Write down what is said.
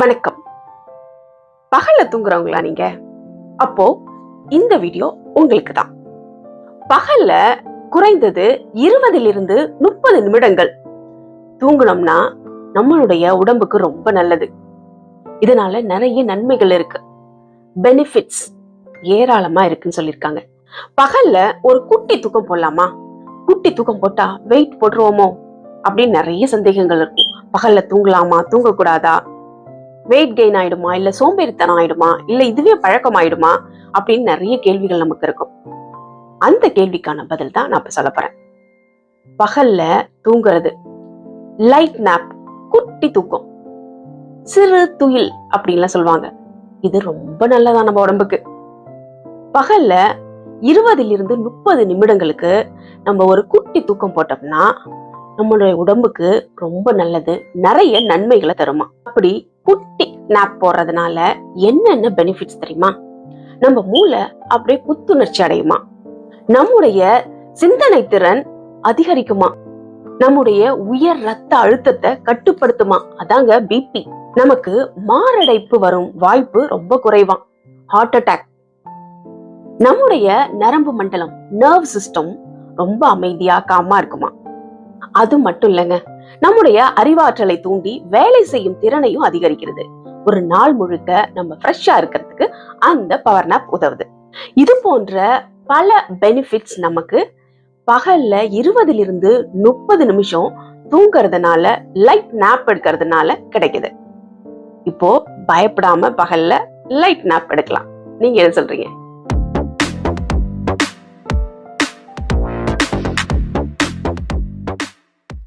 வணக்கம். பகல்ல தூங்குறவங்களா நீங்க? அப்போ இந்த வீடியோ உங்களுக்கு தான். பகல்ல குறைந்தது 20 to 30 நிமிடங்கள் தூங்குனோம்னா நம்மளுடைய உடம்புக்கு ரொம்ப நல்லது. இதனால நிறைய நன்மைகள் இருக்கு. பெனிஃபிட்ஸ் ஏராளமா இருக்குன்னு சொல்லியிருக்காங்க. பகல்ல ஒரு குட்டி தூக்கம் போடலாமா? குட்டி தூக்கம் போட்டா வெயிட் போட்டுருவோமோ அப்படின்னு நிறைய சந்தேகங்கள் இருக்கும். பகல்ல தூங்கலாமா, தூங்கக்கூடாதா, வெயிட் கெயின் ஆயிடுமா, இல்ல சோம்பேறித்தனம் ஆயிடுமா, இல்ல இதுவே பழக்கம் ஆயிடுமா அப்படின்னு நிறைய கேள்விகள் நமக்கு இருக்கும். அந்த கேள்விக்கான பதில் தான் நான் இப்ப சொல்ல போறேன். பகல்ல தூங்குறது, லைட் நாப், குட்டி தூக்கம், சிறு துயில் அப்படின்லாம் சொல்லுவாங்க. இது ரொம்ப நல்லதா நம்ம உடம்புக்கு. பகல்ல 20 to 30 நிமிடங்களுக்கு நம்ம ஒரு குட்டி தூக்கம் போட்டோம்னா நம்மளுடைய உடம்புக்கு ரொம்ப நல்லது, நிறைய நன்மைகளை தருமா. அப்படி குட்டி நாப் போடுறதுனால என்னென்ன பெனிஃபிட்ஸ் தெரியுமா? நம்ம மூளை அப்படியே புத்துணர்ச்சி அடையுமா, நம்முடைய சிந்தனை திறன் அதிகரிக்குமா, நம்முடைய உயர் ரத்த அழுத்தத்தை கட்டுப்படுத்துமா, அதாங்க பிபி. நமக்கு மாரடைப்பு வரும் வாய்ப்பு ரொம்ப குறைவாம், ஹார்ட் அட்டாக். நம்முடைய நரம்பு மண்டலம், நர்வ் சிஸ்டம் ரொம்ப அமைதியா காமா இருக்குமா. அது மட்டும் இல்லைங்க, நம்முடைய அறிவாற்றலை தூண்டி வேலை செய்யும் திறனையும் அதிகரிக்கிறது. ஒரு நாள் முழுக்க நம்ம ஃப்ரெஷ்ஷா இருக்கிறதுக்கு அந்த பவர் நாப் உதவுது. இது போன்ற பல பெனிஃபிட்ஸ் நமக்கு பகல்ல 20 to 30 நிமிஷம் தூங்குறதுனால, லைட் நாப் எடுக்கிறதுனால கிடைக்குது. இப்போ பயப்படாம பகல்ல லைட் நாப் எடுக்கலாம். நீங்க என்ன சொல்றீங்க?